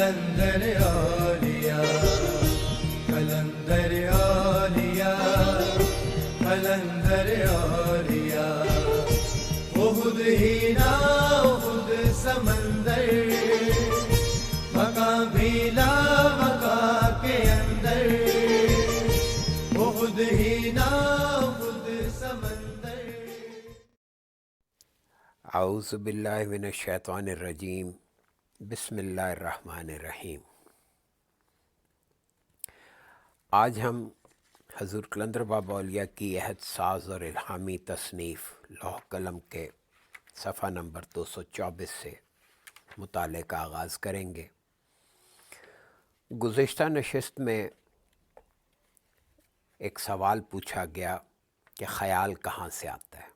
قلندر اولیاء قلندر اولیاء قلندر اولیاء احد ہینا احد سمندر مقام بھی لا مقام کے اندر احد ہینا احد سمندر. اعوذ باللہ من الشیطان الرجیم. بسم اللہ الرحمن الرحیم. آج ہم حضور قلندر بابا اولیاء کی عہد ساز اور الہامی تصنیف لوح قلم کے صفحہ نمبر 224 سے مطالعے کا آغاز کریں گے. گزشتہ نشست میں ایک سوال پوچھا گیا کہ خیال کہاں سے آتا ہے.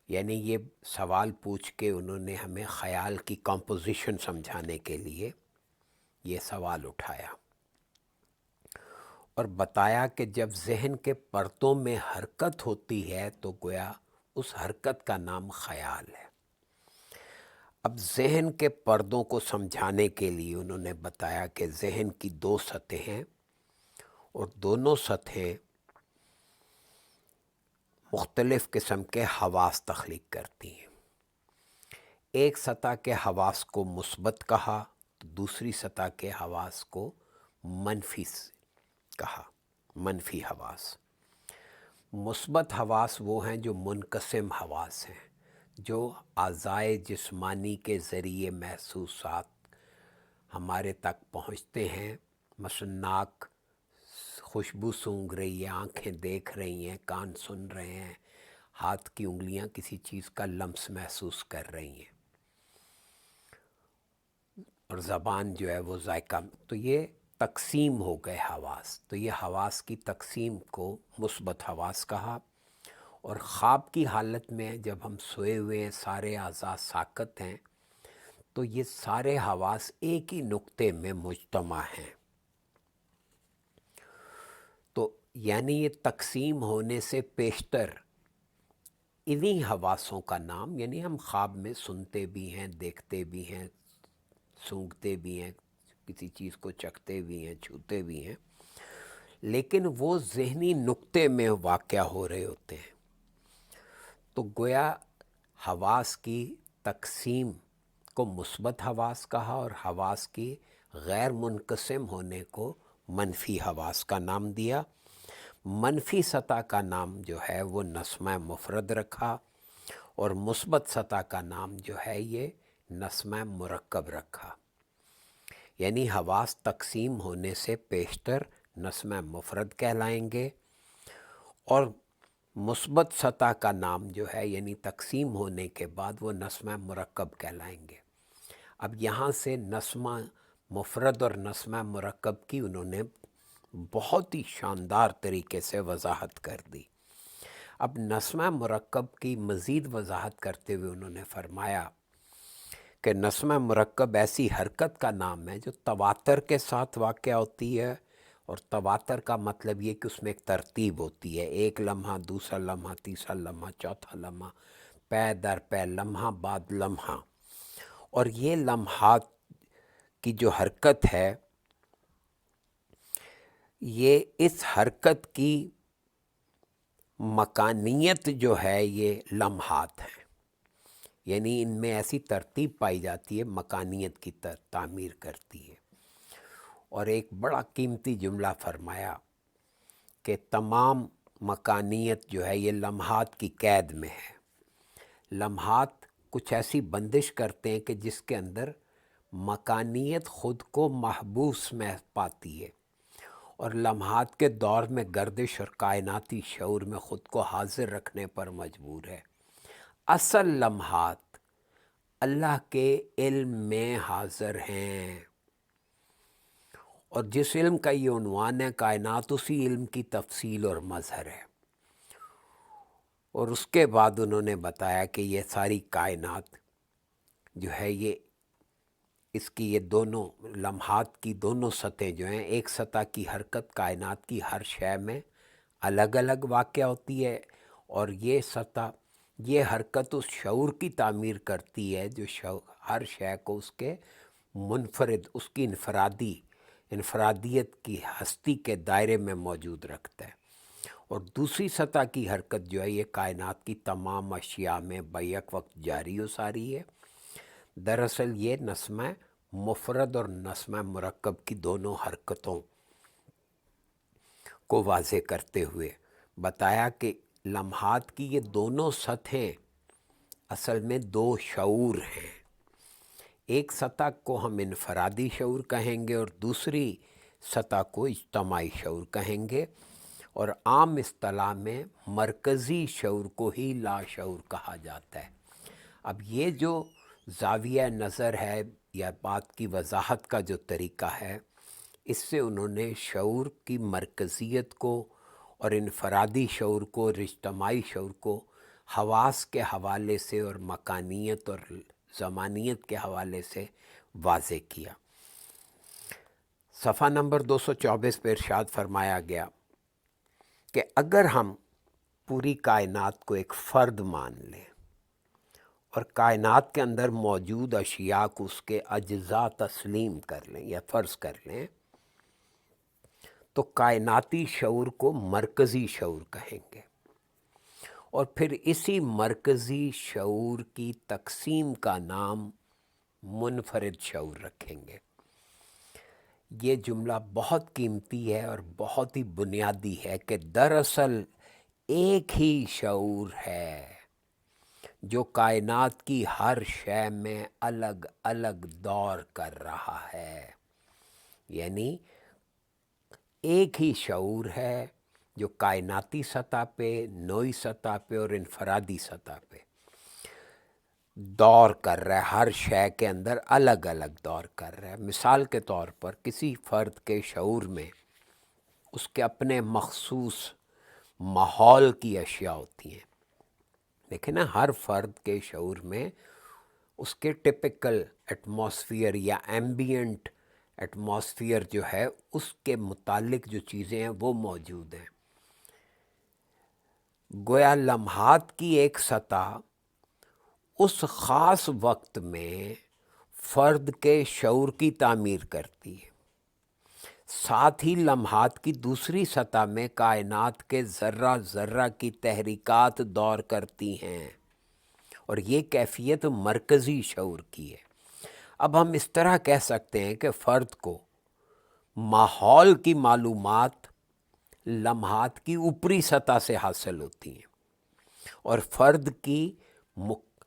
یعنی یہ سوال پوچھ کے انہوں نے ہمیں خیال کی کمپوزیشن سمجھانے کے لیے یہ سوال اٹھایا اور بتایا کہ جب ذہن کے پرتوں میں حرکت ہوتی ہے تو گویا اس حرکت کا نام خیال ہے. اب ذہن کے پردوں کو سمجھانے کے لیے انہوں نے بتایا کہ ذہن کی 2 سطحیں ہیں اور دونوں سطحیں مختلف قسم کے حواس تخلیق کرتی ہیں. ایک سطح کے حواس کو مثبت کہا تو دوسری سطح کے حواس کو منفی کہا. منفی حواس. مثبت حواس وہ ہیں جو منقسم حواس ہیں، جو اعضائے جسمانی کے ذریعے محسوسات ہمارے تک پہنچتے ہیں. مثلا ناک خوشبو سونگھ رہی ہے، آنکھیں دیکھ رہی ہیں، کان سن رہے ہیں، ہاتھ کی انگلیاں کسی چیز کا لمس محسوس کر رہی ہیں، اور زبان جو ہے وہ ذائقہ. تو یہ تقسیم ہو گئے حواس. تو یہ حواس کی تقسیم کو مثبت حواس کہا. اور خواب کی حالت میں جب ہم سوئے ہوئے ہیں، سارے اعضاء ساکت ہیں، تو یہ سارے حواس ایک ہی نقطے میں مجتمع ہیں. تو یعنی یہ تقسیم ہونے سے پیشتر انہی حواسوں کا نام، یعنی ہم خواب میں سنتے بھی ہیں، دیکھتے بھی ہیں، سونگھتے بھی ہیں، کسی چیز کو چکھتے بھی ہیں، چھوتے بھی ہیں، لیکن وہ ذہنی نقطے میں واقع ہو رہے ہوتے ہیں. تو گویا حواس کی تقسیم کو مثبت حواس کہا اور حواس کی غیر منقسم ہونے کو منفی حواس کا نام دیا. منفی سطح کا نام جو ہے وہ نسمہ مفرد رکھا اور مثبت سطح کا نام جو ہے یہ نسمہ مرکب رکھا. یعنی حواس تقسیم ہونے سے پیشتر نسمہ مفرد کہلائیں گے اور مثبت سطح کا نام جو ہے یعنی تقسیم ہونے کے بعد وہ نسمہ مرکب کہلائیں گے. اب یہاں سے نسمہ مفرد اور نسمہ مرکب کی انہوں نے بہت ہی شاندار طریقے سے وضاحت کر دی. اب نسمہ مرکب کی مزید وضاحت کرتے ہوئے انہوں نے فرمایا کہ نسمہ مرکب ایسی حرکت کا نام ہے جو تواتر کے ساتھ واقع ہوتی ہے. اور تواتر کا مطلب یہ کہ اس میں ایک ترتیب ہوتی ہے، ایک لمحہ، دوسرا لمحہ، تیسرا لمحہ، چوتھا لمحہ، پے در پے، لمحہ بعد لمحہ. اور یہ لمحات کی جو حرکت ہے، یہ اس حرکت کی مکانیت جو ہے یہ لمحات ہیں. یعنی ان میں ایسی ترتیب پائی جاتی ہے، مکانیت کی تعمیر کرتی ہے. اور ایک بڑا قیمتی جملہ فرمایا کہ تمام مکانیت جو ہے یہ لمحات کی قید میں ہے. لمحات کچھ ایسی بندش کرتے ہیں کہ جس کے اندر مکانیت خود کو محبوس میں پاتی ہے اور لمحات کے دور میں گردش اور کائناتی شعور میں خود کو حاضر رکھنے پر مجبور ہے. اصل لمحات اللہ کے علم میں حاضر ہیں، اور جس علم کا یہ عنوان ہے کائنات، اسی علم کی تفصیل اور مظہر ہے. اور اس کے بعد انہوں نے بتایا کہ یہ ساری کائنات جو ہے یہ اس کی یہ دونوں لمحات کی دونوں سطحیں جو ہیں، ایک سطح کی حرکت کائنات کی ہر شے میں الگ الگ واقع ہوتی ہے، اور یہ سطح یہ حرکت اس شعور کی تعمیر کرتی ہے جو ہر شے کو اس کے منفرد، اس کی انفرادیت کی ہستی کے دائرے میں موجود رکھتا ہے، اور دوسری سطح کی حرکت جو ہے یہ کائنات کی تمام اشیاء میں بیک وقت جاری و ساری ہے۔ دراصل یہ نسمہ مفرد اور نسمہ مرکب کی دونوں حرکتوں کو واضح کرتے ہوئے بتایا کہ لمحات کی یہ دونوں سطحیں اصل میں دو شعور ہیں۔ ایک سطح کو ہم انفرادی شعور کہیں گے اور دوسری سطح کو اجتماعی شعور کہیں گے، اور عام اصطلاح میں مرکزی شعور کو ہی لاشعور کہا جاتا ہے۔ اب یہ جو زاویہ نظر ہے یا بات کی وضاحت کا جو طریقہ ہے، اس سے انہوں نے شعور کی مرکزیت کو اور انفرادی شعور کو اور اجتماعی شعور کو حواس کے حوالے سے اور مکانیت اور زمانیت کے حوالے سے واضح کیا۔ صفحہ نمبر 224 پہ ارشاد فرمایا گیا کہ اگر ہم پوری کائنات کو ایک فرد مان لیں اور کائنات کے اندر موجود اشیاء کو اس کے اجزاء تسلیم کر لیں یا فرض کر لیں، تو کائناتی شعور کو مرکزی شعور کہیں گے، اور پھر اسی مرکزی شعور کی تقسیم کا نام منفرد شعور رکھیں گے۔ یہ جملہ بہت قیمتی ہے اور بہت ہی بنیادی ہے کہ دراصل ایک ہی شعور ہے جو کائنات کی ہر شے میں الگ الگ دور کر رہا ہے۔ یعنی ایک ہی شعور ہے جو کائناتی سطح پہ، نوعی سطح پہ اور انفرادی سطح پہ دور کر رہا ہے، ہر شے کے اندر الگ الگ دور کر رہا ہے۔ مثال کے طور پر کسی فرد کے شعور میں اس کے اپنے مخصوص ماحول کی اشیاء ہوتی ہیں۔ دیکھیں نا، ہر فرد کے شعور میں اس کے ٹپیکل ایٹماسفیئر یا ایمبینٹ ایٹماسفیئر جو ہے اس کے متعلق جو چیزیں ہیں وہ موجود ہیں۔ گویا لمحات کی ایک سطح اس خاص وقت میں فرد کے شعور کی تعمیر کرتی ہے، ساتھ ہی لمحات کی دوسری سطح میں کائنات کے ذرہ ذرہ کی تحریکات دور کرتی ہیں، اور یہ کیفیت مرکزی شعور کی ہے۔ اب ہم اس طرح کہہ سکتے ہیں کہ فرد کو ماحول کی معلومات لمحات کی اوپری سطح سے حاصل ہوتی ہیں، اور فرد کی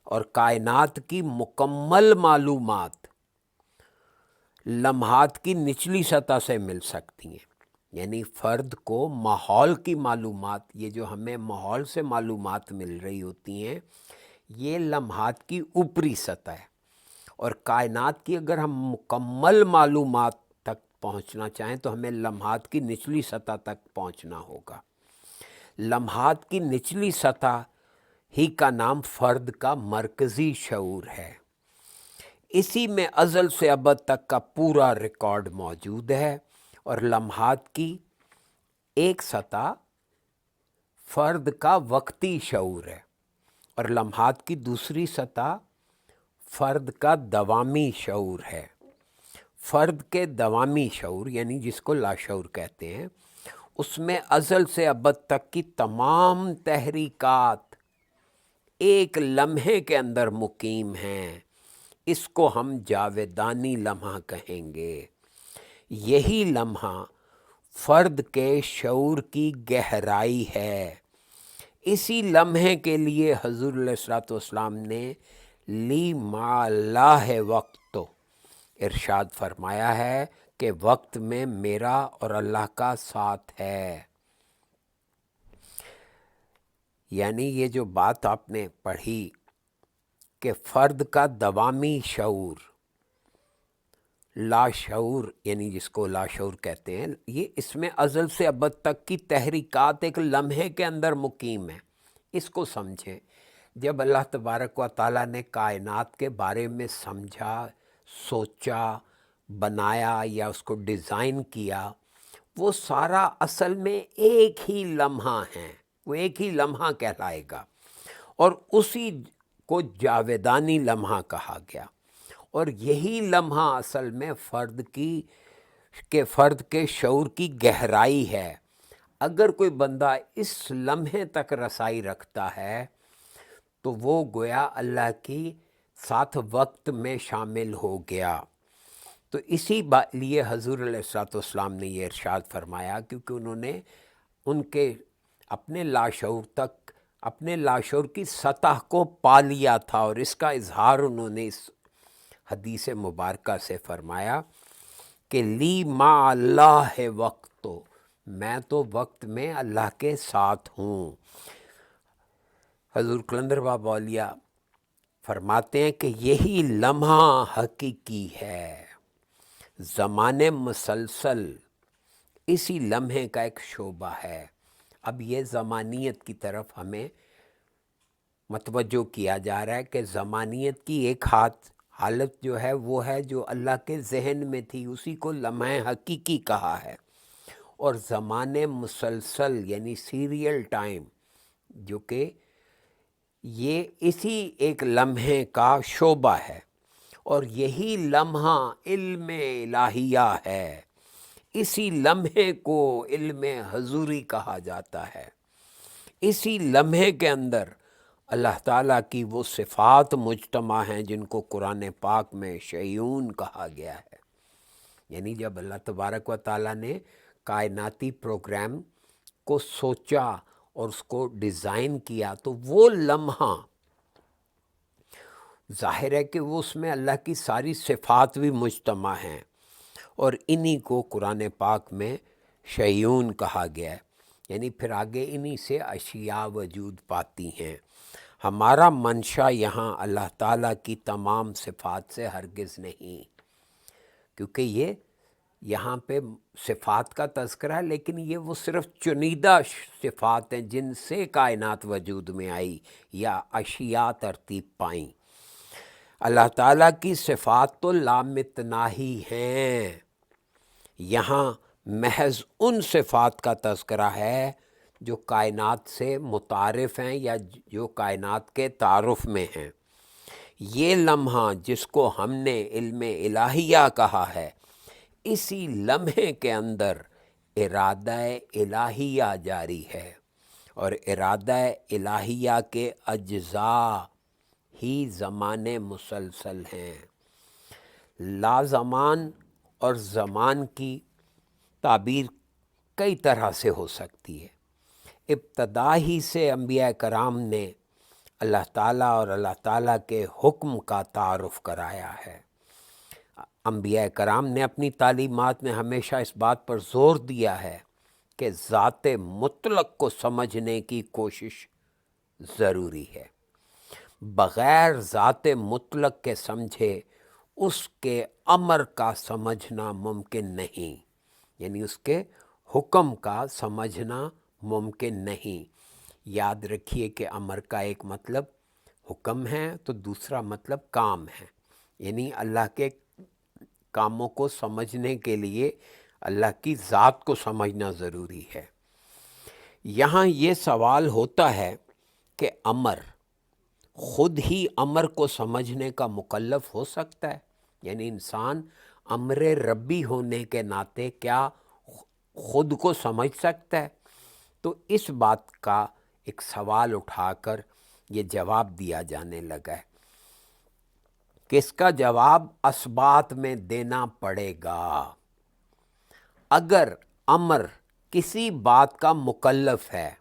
اور کائنات کی مکمل معلومات لمحات کی نچلی سطح سے مل سکتی ہیں۔ یعنی فرد کو ماحول کی معلومات، یہ جو ہمیں ماحول سے معلومات مل رہی ہوتی ہیں، یہ لمحات کی اوپری سطح ہے، اور کائنات کی اگر ہم مکمل معلومات تک پہنچنا چاہیں تو ہمیں لمحات کی نچلی سطح تک پہنچنا ہوگا۔ لمحات کی نچلی سطح ہی کا نام فرد کا مرکزی شعور ہے۔ اسی میں ازل سے ابد تک کا پورا ریکارڈ موجود ہے، اور لمحات کی ایک سطح فرد کا وقتی شعور ہے، اور لمحات کی دوسری سطح فرد کا دوامی شعور ہے۔ فرد کے دوامی شعور یعنی جس کو لاشعور کہتے ہیں، اس میں ازل سے ابد تک کی تمام تحریکات ایک لمحے کے اندر مقیم ہیں۔ اس کو ہم جاودانی لمحہ کہیں گے۔ یہی لمحہ فرد کے شعور کی گہرائی ہے۔ اسی لمحے کے لیے حضور علیہ الصلوۃ والسلام نے لی مع اللہ وقت ارشاد فرمایا ہے کہ وقت میں میرا اور اللہ کا ساتھ ہے۔ یعنی یہ جو بات آپ نے پڑھی کہ فرد کا دوامی شعور، لاشعور یعنی جس کو لاشعور کہتے ہیں، یہ اس میں ازل سے ابد تک کی تحریکات ایک لمحے کے اندر مقیم ہیں۔ اس کو سمجھیں، جب اللہ تبارک و تعالیٰ نے کائنات کے بارے میں سمجھا، سوچا، بنایا یا اس کو ڈیزائن کیا، وہ سارا اصل میں ایک ہی لمحہ ہے، وہ ایک ہی لمحہ کہلائے گا، اور اسی کو جاودانی لمحہ کہا گیا۔ اور یہی لمحہ اصل میں فرد کے شعور کی گہرائی ہے۔ اگر کوئی بندہ اس لمحے تک رسائی رکھتا ہے تو وہ گویا اللہ کی ساتھ وقت میں شامل ہو گیا۔ تو اسی لیے حضور علیہ الصلوۃ والسلام نے یہ ارشاد فرمایا، کیونکہ انہوں نے ان کے اپنے لاشعور کی سطح کو پا لیا تھا، اور اس کا اظہار انہوں نے اس حدیث مبارکہ سے فرمایا کہ لی ما اللہ ہے وقت، تو میں تو وقت میں اللہ کے ساتھ ہوں۔ حضور قلندر بابا اولیاء فرماتے ہیں کہ یہی لمحہ حقیقی ہے، زمان مسلسل اسی لمحے کا ایک شعبہ ہے۔ اب یہ زمانیت کی طرف ہمیں متوجہ کیا جا رہا ہے کہ زمانیت کی ایک حالت جو ہے وہ ہے جو اللہ کے ذہن میں تھی، اسی کو لمحہ حقیقی کہا ہے۔ اور زمان مسلسل یعنی سیریل ٹائم، جو کہ یہ اسی ایک لمحے کا شعبہ ہے، اور یہی لمحہ علم الہیہ ہے۔ اسی لمحے کو علم حضوری کہا جاتا ہے۔ اسی لمحے کے اندر اللہ تعالیٰ کی وہ صفات مجتمع ہیں جن کو قرآن پاک میں شیعون کہا گیا ہے۔ یعنی جب اللہ تبارک و تعالیٰ نے کائناتی پروگرام کو سوچا اور اس کو ڈیزائن کیا، تو وہ لمحہ ظاہر ہے کہ وہ اس میں اللہ کی ساری صفات بھی مجتمع ہیں، اور انہی کو قرآن پاک میں شیعون کہا گیا ہے۔ یعنی پھر آگے انہی سے اشیاء وجود پاتی ہیں۔ ہمارا منشا یہاں اللہ تعالیٰ کی تمام صفات سے ہرگز نہیں، کیونکہ یہ یہاں پہ صفات کا تذکرہ ہے، لیکن یہ وہ صرف چنیدہ صفات ہیں جن سے کائنات وجود میں آئی یا اشیاء ترتیب پائیں۔ اللہ تعالیٰ کی صفات تو لامتناہی ہیں، یہاں محض ان صفات کا تذکرہ ہے جو کائنات سے متعارف ہیں یا جو کائنات کے تعارف میں ہیں۔ یہ لمحہ جس کو ہم نے علم الہیہ کہا ہے، اسی لمحے کے اندر ارادہ الہیہ جاری ہے، اور ارادہ الہیہ کے اجزاء ہی زمان مسلسل ہیں۔ لا زمان اور زمان کی تعبیر کئی طرح سے ہو سکتی ہے۔ ابتدا ہی سے انبیاء کرام نے اللہ تعالیٰ اور اللہ تعالیٰ کے حکم کا تعارف کرایا ہے۔ انبیاء کرام نے اپنی تعلیمات میں ہمیشہ اس بات پر زور دیا ہے کہ ذات مطلق کو سمجھنے کی کوشش ضروری ہے۔ بغیر ذات مطلق کے سمجھے اس کے امر کا سمجھنا ممکن نہیں، یعنی اس کے حکم کا سمجھنا ممکن نہیں۔ یاد رکھیے کہ امر کا ایک مطلب حکم ہے تو دوسرا مطلب کام ہے، یعنی اللہ کے کاموں کو سمجھنے کے لیے اللہ کی ذات کو سمجھنا ضروری ہے۔ یہاں یہ سوال ہوتا ہے کہ امر خود ہی امر کو سمجھنے کا مکلف ہو سکتا ہے؟ یعنی انسان امر ربی ہونے کے ناطے کیا خود کو سمجھ سکتا ہے؟ تو اس بات کا ایک سوال اٹھا کر یہ جواب دیا جانے لگا ہے کہ اس کا جواب اسبات میں دینا پڑے گا۔ اگر امر کسی بات کا مکلف ہے،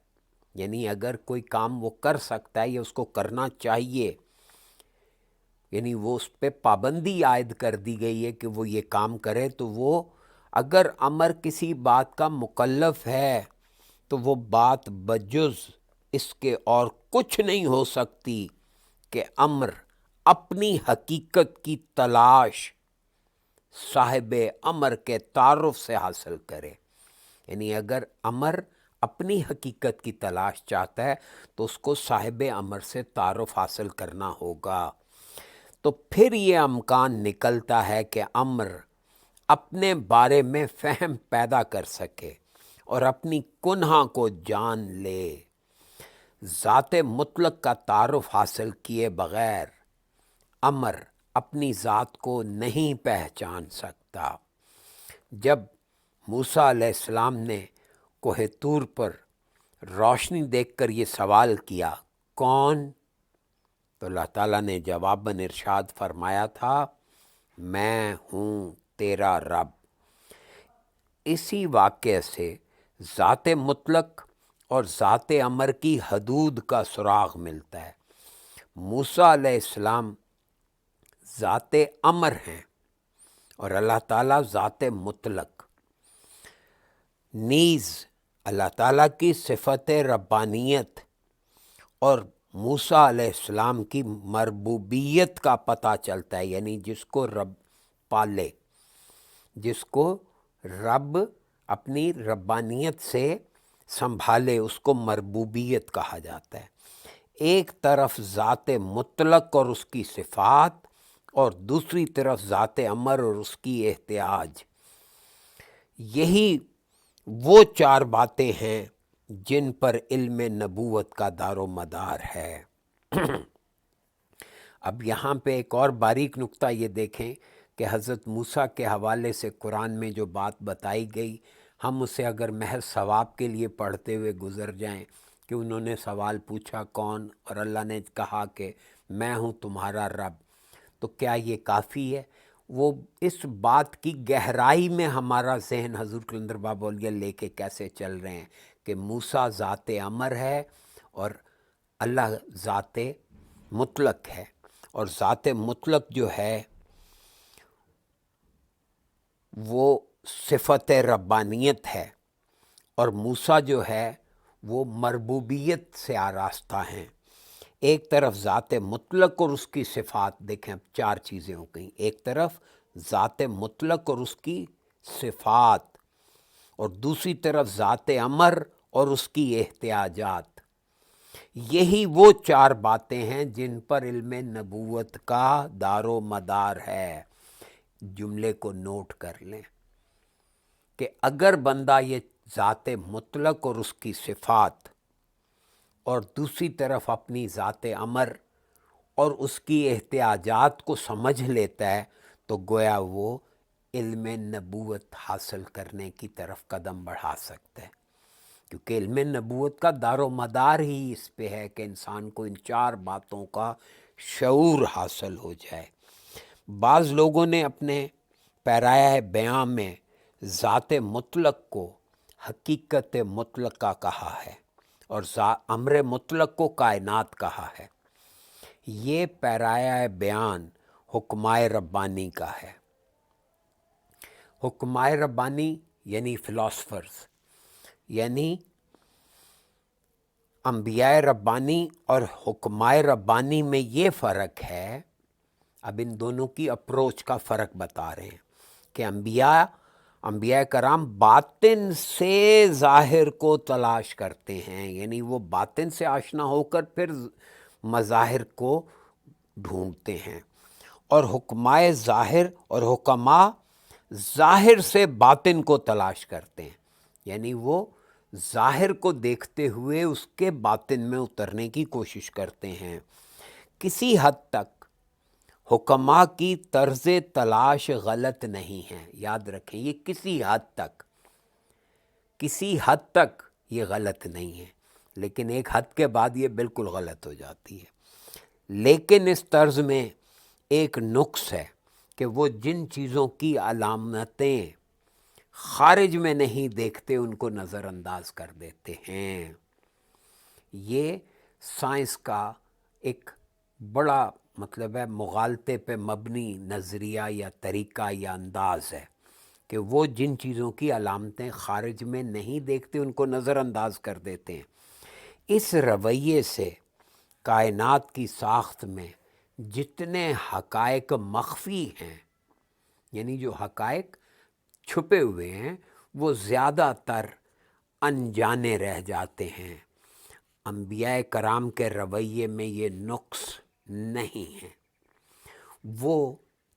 یعنی اگر کوئی کام وہ کر سکتا ہے یا اس کو کرنا چاہیے، یعنی وہ اس پہ پابندی عائد کر دی گئی ہے کہ وہ یہ کام کرے، تو وہ اگر امر کسی بات کا مکلف ہے تو وہ بات بجز اس کے اور کچھ نہیں ہو سکتی کہ امر اپنی حقیقت کی تلاش صاحب امر کے تعارف سے حاصل کرے۔ یعنی اگر امر اپنی حقیقت کی تلاش چاہتا ہے تو اس کو صاحب امر سے تعارف حاصل کرنا ہوگا۔ تو پھر یہ امکان نکلتا ہے کہ امر اپنے بارے میں فہم پیدا کر سکے اور اپنی کنہا کو جان لے۔ ذات مطلق کا تعارف حاصل کیے بغیر امر اپنی ذات کو نہیں پہچان سکتا۔ جب موسیٰ علیہ السلام نے کوہ طور پر روشنی دیکھ کر یہ سوال کیا کون، تو اللہ تعالیٰ نے جواباً ارشاد فرمایا تھا میں ہوں تیرا رب۔ اسی واقعے سے ذات مطلق اور ذات امر کی حدود کا سراغ ملتا ہے۔ موسیٰ علیہ السلام ذات امر ہیں اور اللہ تعالیٰ ذات مطلق۔ نیز اللہ تعالیٰ کی صفت ربانیت اور موسیٰ علیہ السلام کی مربوبیت کا پتہ چلتا ہے، یعنی جس کو رب پالے، جس کو رب اپنی ربانیت سے سنبھالے، اس کو مربوبیت کہا جاتا ہے۔ ایک طرف ذات مطلق اور اس کی صفات، اور دوسری طرف ذات امر اور اس کی احتیاج۔ یہی وہ چار باتیں ہیں جن پر علم نبوت کا دار و مدار ہے۔ اب یہاں پہ ایک اور باریک نکتہ یہ دیکھیں کہ حضرت موسیٰ کے حوالے سے قرآن میں جو بات بتائی گئی، ہم اسے اگر محض ثواب کے لیے پڑھتے ہوئے گزر جائیں کہ انہوں نے سوال پوچھا کون، اور اللہ نے کہا کہ میں ہوں تمہارا رب، تو کیا یہ کافی ہے؟ وہ اس بات کی گہرائی میں ہمارا ذہن حضور کلندر بابا اولیاء لے کے کیسے چل رہے ہیں کہ موسیٰ ذات امر ہے اور اللہ ذات مطلق ہے، اور ذات مطلق جو ہے وہ صفت ربانیت ہے، اور موسیٰ جو ہے وہ مربوبیت سے آراستہ ہیں۔ ایک طرف ذات مطلق اور اس کی صفات، دیکھیں اب چار چیزیں ہو گئیں، ایک طرف ذات مطلق اور اس کی صفات، اور دوسری طرف ذات امر اور اس کی احتیاجات۔ یہی وہ چار باتیں ہیں جن پر علم نبوت کا دار و مدار ہے۔ جملے کو نوٹ کر لیں کہ اگر بندہ یہ ذات مطلق اور اس کی صفات اور دوسری طرف اپنی ذات امر اور اس کی احتیاجات کو سمجھ لیتا ہے تو گویا وہ علم نبوت حاصل کرنے کی طرف قدم بڑھا سکتا ہے، کیونکہ علم نبوت کا دار و مدار ہی اس پہ ہے کہ انسان کو ان چار باتوں کا شعور حاصل ہو جائے۔ بعض لوگوں نے اپنے پیرایہ بیان میں ذات مطلق کو حقیقت مطلقہ کہا ہے اور امر مطلق کو کائنات کہا ہے۔ یہ پیرایہ بیان حکمائے ربانی کا ہے۔ حکمائے ربانی یعنی فلاسفرز، یعنی انبیاء ربانی اور حکمائے ربانی میں یہ فرق ہے۔ اب ان دونوں کی اپروچ کا فرق بتا رہے ہیں کہ انبیاء کرام باطن سے ظاہر کو تلاش کرتے ہیں، یعنی وہ باطن سے آشنا ہو کر پھر مظاہر کو ڈھونڈتے ہیں، اور حکمائے ظاہر اور حکماء ظاہر سے باطن کو تلاش کرتے ہیں، یعنی وہ ظاہر کو دیکھتے ہوئے اس کے باطن میں اترنے کی کوشش کرتے ہیں۔ کسی حد تک حکماء کی طرز تلاش غلط نہیں ہے، یاد رکھیں یہ کسی حد تک یہ غلط نہیں ہے، لیکن ایک حد کے بعد یہ بالکل غلط ہو جاتی ہے۔ لیکن اس طرز میں ایک نقص ہے کہ وہ جن چیزوں کی علامتیں خارج میں نہیں دیکھتے ان کو نظر انداز کر دیتے ہیں۔ یہ سائنس کا ایک بڑا مطلب ہے مغالطے پہ مبنی نظریہ یا طریقہ یا انداز ہے کہ وہ جن چیزوں کی علامتیں خارج میں نہیں دیکھتے ان کو نظر انداز کر دیتے ہیں۔ اس رویے سے کائنات کی ساخت میں جتنے حقائق مخفی ہیں، یعنی جو حقائق چھپے ہوئے ہیں، وہ زیادہ تر انجانے رہ جاتے ہیں۔ انبیاء کرام کے رویے میں یہ نقص نہیں ہے، وہ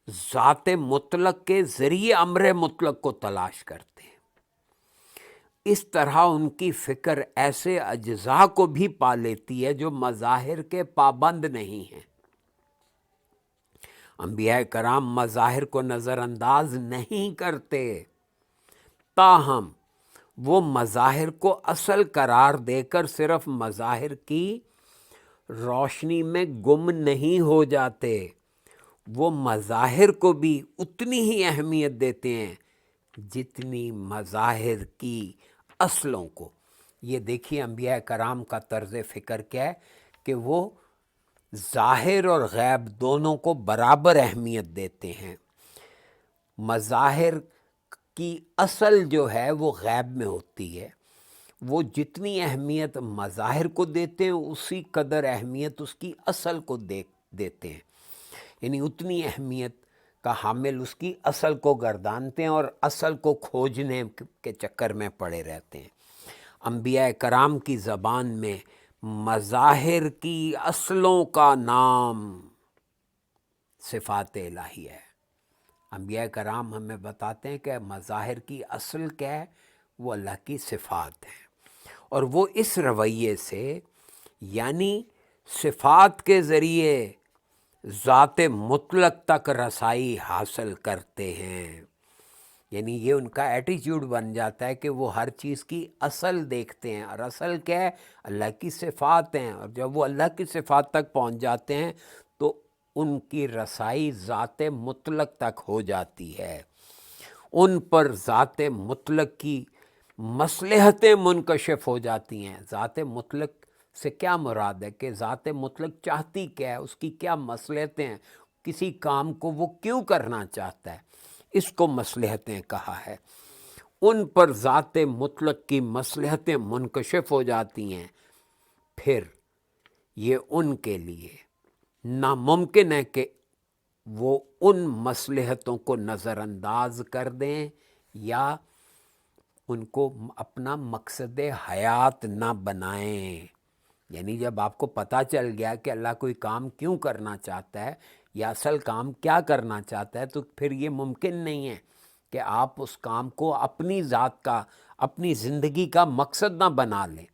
ذات مطلق کے ذریعے امر مطلق کو تلاش کرتے ہیں۔ اس طرح ان کی فکر ایسے اجزاء کو بھی پا لیتی ہے جو مظاہر کے پابند نہیں ہیں۔ انبیاء کرام مظاہر کو نظر انداز نہیں کرتے، تاہم وہ مظاہر کو اصل قرار دے کر صرف مظاہر کی روشنی میں گم نہیں ہو جاتے، وہ مظاہر کو بھی اتنی ہی اہمیت دیتے ہیں جتنی مظاہر کی اصلوں کو۔ یہ دیکھیے انبیاء کرام کا طرز فکر کیا ہے کہ وہ ظاہر اور غیب دونوں کو برابر اہمیت دیتے ہیں۔ مظاہر کی اصل جو ہے وہ غیب میں ہوتی ہے، وہ جتنی اہمیت مظاہر کو دیتے ہیں اسی قدر اہمیت اس کی اصل کو دیتے ہیں، یعنی اتنی اہمیت کا حامل اس کی اصل کو گردانتے ہیں اور اصل کو کھوجنے کے چکر میں پڑے رہتے ہیں۔ انبیاء کرام کی زبان میں مظاہر کی اصلوں کا نام صفات الہیہ ہے۔ انبیاء کرام ہمیں بتاتے ہیں کہ مظاہر کی اصل کیا ہے، وہ اللہ کی صفات ہیں، اور وہ اس رویے سے یعنی صفات کے ذریعے ذات مطلق تک رسائی حاصل کرتے ہیں، یعنی یہ ان کا ایٹیچیوڈ بن جاتا ہے کہ وہ ہر چیز کی اصل دیکھتے ہیں، اور اصل کیا ہے، اللہ کی صفات ہیں، اور جب وہ اللہ کی صفات تک پہنچ جاتے ہیں تو ان کی رسائی ذات مطلق تک ہو جاتی ہے، ان پر ذات مطلق کی مصلحتیں منکشف ہو جاتی ہیں۔ ذات مطلق سے کیا مراد ہے کہ ذات مطلق چاہتی کیا ہے، اس کی کیا مصلحتیں ہیں، کسی کام کو وہ کیوں کرنا چاہتا ہے، اس کو مصلحتیں کہا ہے۔ ان پر ذات مطلق کی مصلحتیں منکشف ہو جاتی ہیں، پھر یہ ان کے لیے ناممکن ہے کہ وہ ان مصلحتوں کو نظر انداز کر دیں یا ان کو اپنا مقصد حیات نہ بنائیں۔ یعنی جب آپ کو پتہ چل گیا کہ اللہ کوئی کام کیوں کرنا چاہتا ہے یا اصل کام کیا کرنا چاہتا ہے، تو پھر یہ ممکن نہیں ہے کہ آپ اس کام کو اپنی ذات کا، اپنی زندگی کا مقصد نہ بنا لیں۔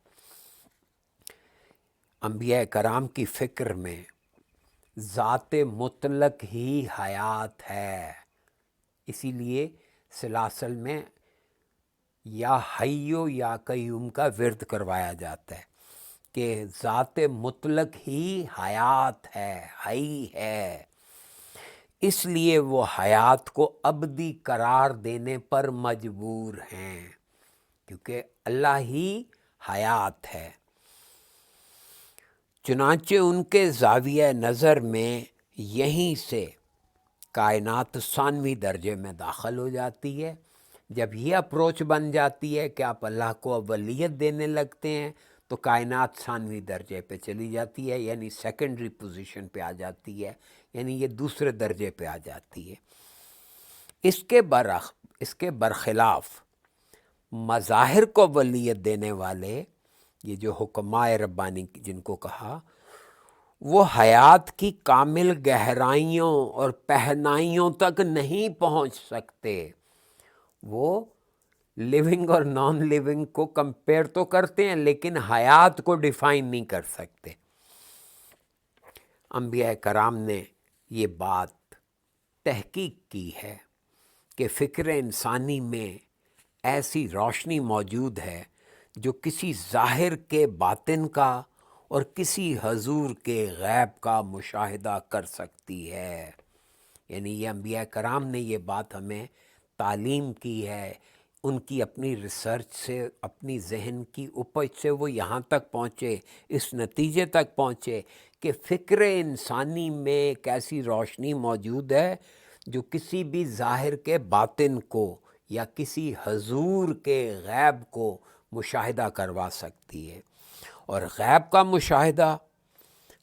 انبیاء کرام کی فکر میں ذات مطلق ہی حیات ہے، اسی لیے سلاسل میں یا حیو یا قیوم کا ورد کروایا جاتا ہے کہ ذات مطلق ہی حیات ہے، حی ہے، اس لیے وہ حیات کو ابدی قرار دینے پر مجبور ہیں، کیونکہ اللہ ہی حیات ہے۔ چنانچہ ان کے زاویہ نظر میں یہیں سے کائنات ثانوی درجے میں داخل ہو جاتی ہے۔ جب یہ اپروچ بن جاتی ہے کہ آپ اللہ کو اولیت دینے لگتے ہیں تو کائنات ثانوی درجے پہ چلی جاتی ہے، یعنی سیکنڈری پوزیشن پہ آ جاتی ہے، یعنی یہ دوسرے درجے پہ آ جاتی ہے۔ اس کے برخلاف مظاہر کو اولیت دینے والے، یہ جو حکمائے ربانی جن کو کہا، وہ حیات کی کامل گہرائیوں اور پہنائیوں تک نہیں پہنچ سکتے۔ وہ لیونگ اور نان لیونگ کو کمپیئر تو کرتے ہیں لیکن حیات کو ڈیفائن نہیں کر سکتے۔ انبیاء کرام نے یہ بات تحقیق کی ہے کہ فکر انسانی میں ایسی روشنی موجود ہے جو کسی ظاہر کے باطن کا اور کسی حضور کے غیب کا مشاہدہ کر سکتی ہے۔ یعنی یہ انبیاء کرام نے یہ بات ہمیں تعلیم کی ہے، ان کی اپنی ریسرچ سے، اپنی ذہن کی اپج سے وہ یہاں تک پہنچے، اس نتیجے تک پہنچے کہ فکر انسانی میں ایک ایسی روشنی موجود ہے جو کسی بھی ظاہر کے باطن کو یا کسی حضور کے غیب کو مشاہدہ کروا سکتی ہے، اور غیب کا مشاہدہ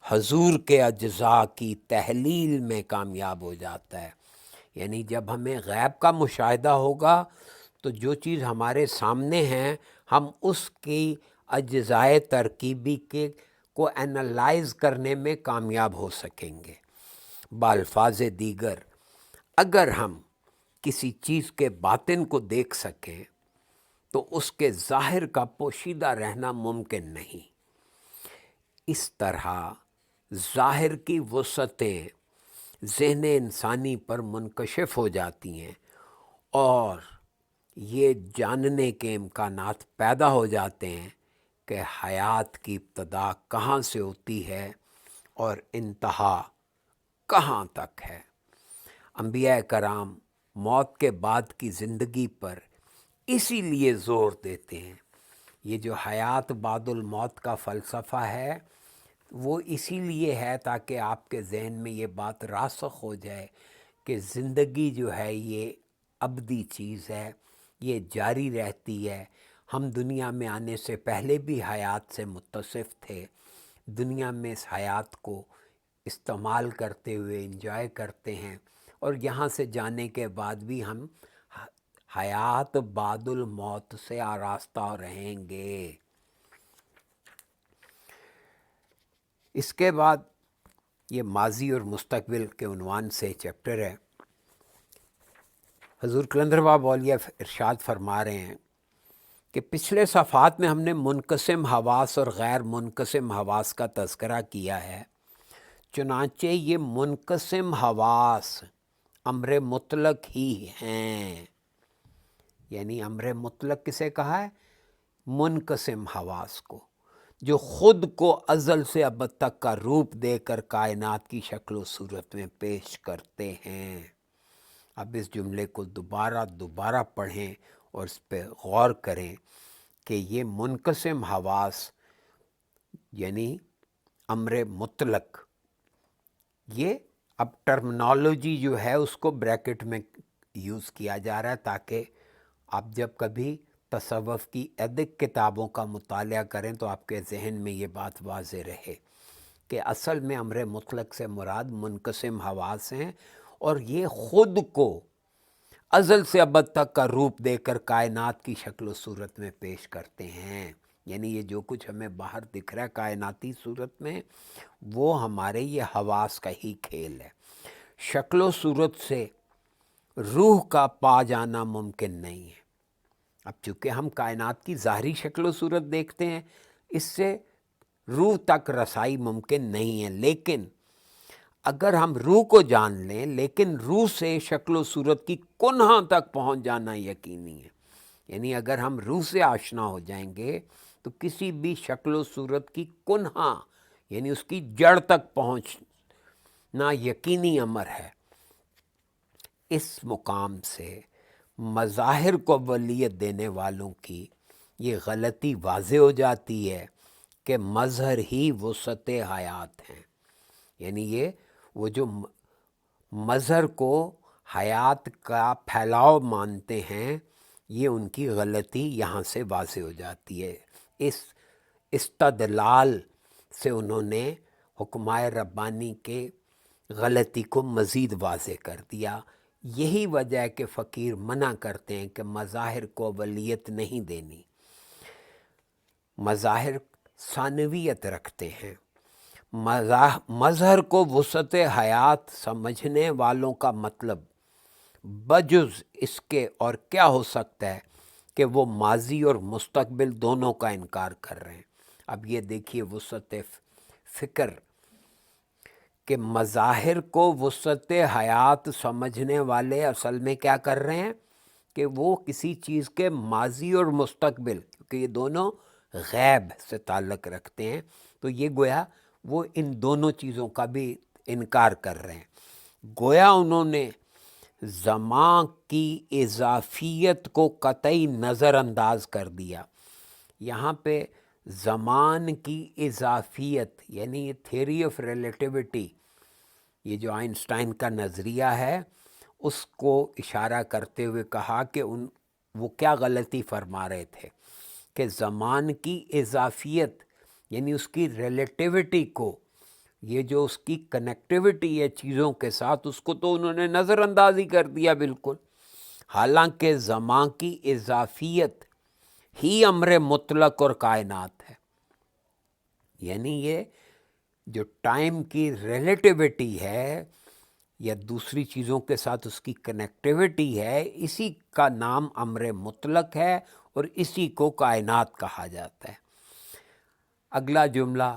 حضور کے اجزاء کی تحلیل میں کامیاب ہو جاتا ہے۔ یعنی جب ہمیں غیب کا مشاہدہ ہوگا تو جو چیز ہمارے سامنے ہیں ہم اس کی اجزائے ترکیبی کو اینالائز کرنے میں کامیاب ہو سکیں گے۔ بالفاظ دیگر، اگر ہم کسی چیز کے باطن کو دیکھ سکیں تو اس کے ظاہر کا پوشیدہ رہنا ممکن نہیں۔ اس طرح ظاہر کی وسعتیں ذہن انسانی پر منکشف ہو جاتی ہیں اور یہ جاننے کے امکانات پیدا ہو جاتے ہیں کہ حیات کی ابتدا کہاں سے ہوتی ہے اور انتہا کہاں تک ہے۔ انبیاء کرام موت کے بعد کی زندگی پر اسی لیے زور دیتے ہیں۔ یہ جو حیات بعد الموت کا فلسفہ ہے وہ اسی لیے ہے تاکہ آپ کے ذہن میں یہ بات راسخ ہو جائے کہ زندگی جو ہے یہ ابدی چیز ہے، یہ جاری رہتی ہے۔ ہم دنیا میں آنے سے پہلے بھی حیات سے متصف تھے، دنیا میں اس حیات کو استعمال کرتے ہوئے انجوائے کرتے ہیں، اور یہاں سے جانے کے بعد بھی ہم حیات بعد الموت سے آراستہ رہیں گے۔ اس کے بعد یہ ماضی اور مستقبل کے عنوان سے چیپٹر ہے۔ حضور کلندر باب اولیاء ارشاد فرما رہے ہیں کہ پچھلے صفحات میں ہم نے منقسم حواس اور غیر منقسم حواس کا تذکرہ کیا ہے، چنانچہ یہ منقسم حواس امر مطلق ہی ہیں۔ یعنی امر مطلق کسے کہا ہے؟ منقسم حواس کو، جو خود کو ازل سے ابد تک کا روپ دے کر کائنات کی شکل و صورت میں پیش کرتے ہیں۔ اب اس جملے کو دوبارہ پڑھیں اور اس پہ غور کریں کہ یہ منقسم حواس یعنی امر مطلق، یہ اب ٹرمنالوجی جو ہے اس کو بریکٹ میں یوز کیا جا رہا ہے تاکہ آپ جب کبھی تصوف کی ایدک کتابوں کا مطالعہ کریں تو آپ کے ذہن میں یہ بات واضح رہے کہ اصل میں امر مطلق سے مراد منقسم حواس ہیں، اور یہ خود کو ازل سے ابد تک کا روپ دے کر کائنات کی شکل و صورت میں پیش کرتے ہیں۔ یعنی یہ جو کچھ ہمیں باہر دکھ رہا ہے کائناتی صورت میں، وہ ہمارے یہ حواس کا ہی کھیل ہے۔ شکل و صورت سے روح کا پا جانا ممکن نہیں ہے۔ اب چونکہ ہم کائنات کی ظاہری شکل و صورت دیکھتے ہیں، اس سے روح تک رسائی ممکن نہیں ہے، لیکن اگر ہم روح کو جان لیں لیکن روح سے شکل و صورت کی کنہوں تک پہنچ جانا یقینی ہے۔ یعنی اگر ہم روح سے آشنا ہو جائیں گے تو کسی بھی شکل و صورت کی کنہا یعنی اس کی جڑ تک پہنچنا یقینی امر ہے۔ اس مقام سے مظاہر کو اولیت دینے والوں کی یہ غلطی واضح ہو جاتی ہے کہ مظہر ہی وسعت حیات ہیں۔ یعنی یہ وہ جو مظہر کو حیات کا پھیلاؤ مانتے ہیں، یہ ان کی غلطی یہاں سے واضح ہو جاتی ہے۔ اس استدلال سے انہوں نے حکمائے ربانی کے غلطی کو مزید واضح کر دیا۔ یہی وجہ ہے کہ فقیر منع کرتے ہیں کہ مظاہر کو اولیت نہیں دینی، مظاہر ثانویت رکھتے ہیں۔ مظہر کو وسعت حیات سمجھنے والوں کا مطلب بجز اس کے اور کیا ہو سکتا ہے کہ وہ ماضی اور مستقبل دونوں کا انکار کر رہے ہیں۔ اب یہ دیکھیے وسعت فکر کہ مظاہر کو وسعت حیات سمجھنے والے اصل میں کیا کر رہے ہیں کہ وہ کسی چیز کے ماضی اور مستقبل، کیونکہ یہ دونوں غیب سے تعلق رکھتے ہیں، تو یہ گویا وہ ان دونوں چیزوں کا بھی انکار کر رہے ہیں۔ گویا انہوں نے زمان کی اضافیت کو قطعی نظر انداز کر دیا۔ یہاں پہ زمان کی اضافیت یعنی تھیوری آف ریلیٹیوٹی، یہ جو آئنسٹائن کا نظریہ ہے، اس کو اشارہ کرتے ہوئے کہا کہ وہ کیا غلطی فرما رہے تھے کہ زمان کی اضافیت یعنی اس کی ریلیٹیوٹی کو، یہ جو اس کی کنیکٹیوٹی ہے چیزوں کے ساتھ، اس کو تو انہوں نے نظر انداز ہی کر دیا بالکل، حالانکہ زمان کی اضافیت ہی امر مطلق اور کائنات ہے۔ یعنی یہ جو ٹائم کی ریلیٹیوٹی ہے یا دوسری چیزوں کے ساتھ اس کی کنیکٹیوٹی ہے، اسی کا نام امر مطلق ہے اور اسی کو کائنات کہا جاتا ہے۔ اگلا جملہ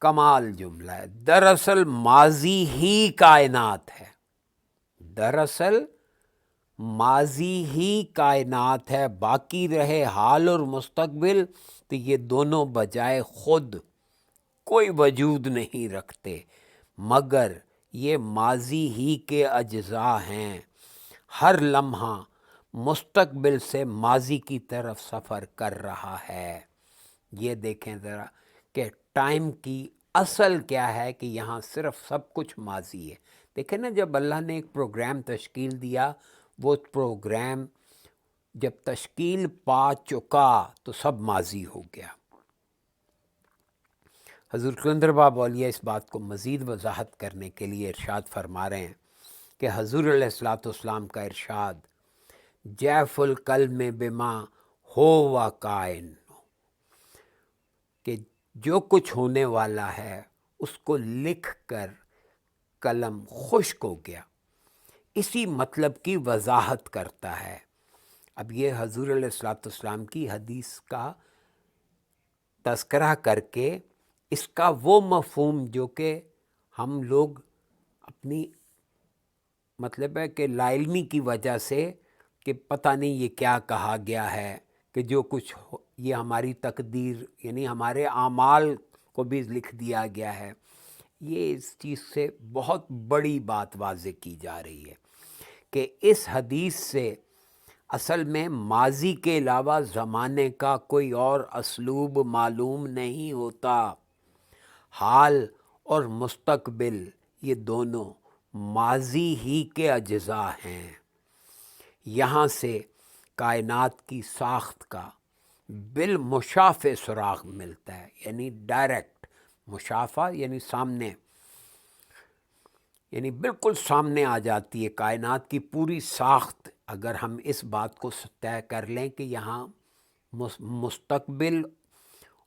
کمال جملہ ہے. دراصل ماضی ہی کائنات ہے. دراصل ماضی ہی کائنات ہے. باقی رہے حال اور مستقبل تو یہ دونوں بجائے خود کوئی وجود نہیں رکھتے، مگر یہ ماضی ہی کے اجزاء ہیں. ہر لمحہ مستقبل سے ماضی کی طرف سفر کر رہا ہے. یہ دیکھیں ذرا کہ ٹائم کی اصل کیا ہے، کہ یہاں صرف سب کچھ ماضی ہے. دیکھیں نا، جب اللہ نے ایک پروگرام تشکیل دیا، وہ پروگرام جب تشکیل پا چکا تو سب ماضی ہو گیا. حضور کلندر باب اولیاء اس بات کو مزید وضاحت کرنے کے لیے ارشاد فرما رہے ہیں کہ حضور علیہ الصلوۃ والسلام کا ارشاد جیف القلم بما ہو و کائن، کہ جو کچھ ہونے والا ہے اس کو لکھ کر قلم خشک ہو گیا. اسی مطلب کی وضاحت کرتا ہے. اب یہ حضور علیہ الصلوۃ والسلام کی حدیث کا تذکرہ کر کے اس کا وہ مفہوم جو کہ ہم لوگ اپنی مطلب ہے کہ لا علمی کی وجہ سے کہ پتہ نہیں یہ کیا کہا گیا ہے، کہ جو کچھ یہ ہماری تقدیر یعنی ہمارے اعمال کو بھی لکھ دیا گیا ہے. یہ اس چیز سے بہت بڑی بات واضح کی جا رہی ہے کہ اس حدیث سے اصل میں ماضی کے علاوہ زمانے کا کوئی اور اسلوب معلوم نہیں ہوتا. حال اور مستقبل یہ دونوں ماضی ہی کے اجزاء ہیں. یہاں سے کائنات کی ساخت کا بالمشافہ سراغ ملتا ہے، یعنی ڈائریکٹ. مشافہ یعنی سامنے، یعنی بالکل سامنے آ جاتی ہے کائنات کی پوری ساخت. اگر ہم اس بات کو طے کر لیں کہ یہاں مستقبل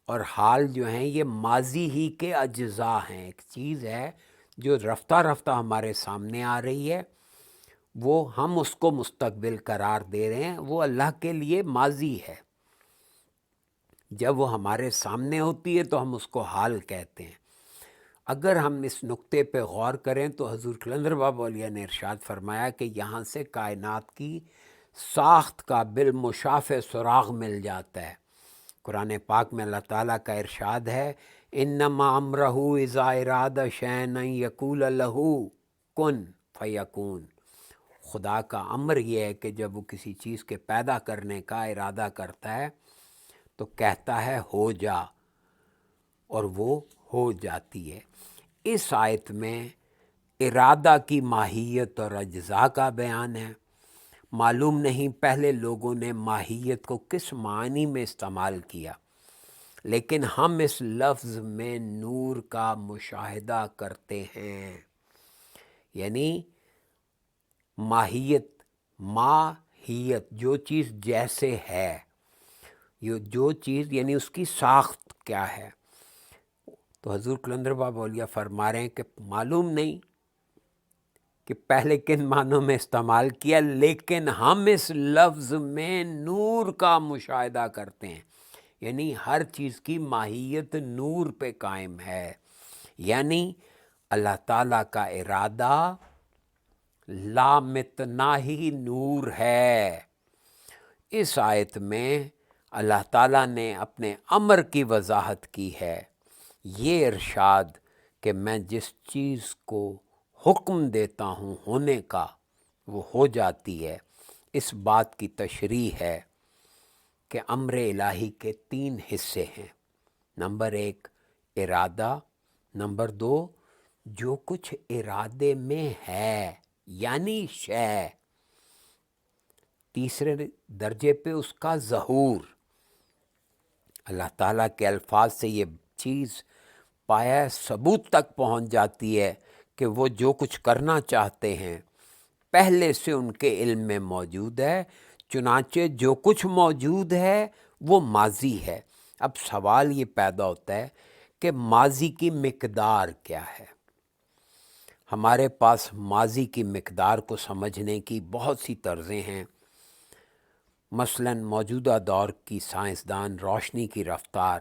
اور حال جو ہیں یہ ماضی ہی کے اجزاء ہیں. ایک چیز ہے جو رفتہ رفتہ ہمارے سامنے آ رہی ہے، وہ ہم اس کو مستقبل قرار دے رہے ہیں، وہ اللہ کے لیے ماضی ہے. جب وہ ہمارے سامنے ہوتی ہے تو ہم اس کو حال کہتے ہیں. اگر ہم اس نقطے پہ غور کریں تو حضور کلندر باب اولیاء نے ارشاد فرمایا کہ یہاں سے کائنات کی ساخت کا بالمشافہ سراغ مل جاتا ہے. قرآن پاک میں اللہ تعالیٰ کا ارشاد ہے انما امرہ اذا اراد شیئا ان یقول لہ کن فیکون. خدا کا امر یہ ہے کہ جب وہ کسی چیز کے پیدا کرنے کا ارادہ کرتا ہے تو کہتا ہے ہو جا، اور وہ ہو جاتی ہے. اس آیت میں ارادہ کی ماہیت اور اجزاء کا بیان ہے. معلوم نہیں پہلے لوگوں نے ماہیت کو کس معنی میں استعمال کیا، لیکن ہم اس لفظ میں نور کا مشاہدہ کرتے ہیں. یعنی ماہیت جو چیز جیسے ہے، جو چیز یعنی اس کی ساخت کیا ہے. تو حضور کلندر باب اولیاء فرما رہے ہیں کہ معلوم نہیں کہ پہلے کن معنوں میں استعمال کیا، لیکن ہم اس لفظ میں نور کا مشاہدہ کرتے ہیں. یعنی ہر چیز کی ماہیت نور پہ قائم ہے. یعنی اللہ تعالیٰ کا ارادہ لامتناہی نور ہے. اس آیت میں اللہ تعالیٰ نے اپنے امر کی وضاحت کی ہے. یہ ارشاد کہ میں جس چیز کو حکم دیتا ہوں ہونے کا وہ ہو جاتی ہے، اس بات کی تشریح ہے کہ امر الہی کے 3 حصے ہیں. نمبر 1 ارادہ، نمبر 2 جو کچھ ارادے میں ہے یعنی شے، تیسرے درجے پہ اس کا ظہور. اللہ تعالیٰ کے الفاظ سے یہ چیز پایا ثبوت تک پہنچ جاتی ہے کہ وہ جو کچھ کرنا چاہتے ہیں پہلے سے ان کے علم میں موجود ہے. چنانچہ جو کچھ موجود ہے وہ ماضی ہے. اب سوال یہ پیدا ہوتا ہے کہ ماضی کی مقدار کیا ہے. ہمارے پاس ماضی کی مقدار کو سمجھنے کی بہت سی طرزیں ہیں. مثلاً موجودہ دور کی سائنسدان روشنی کی رفتار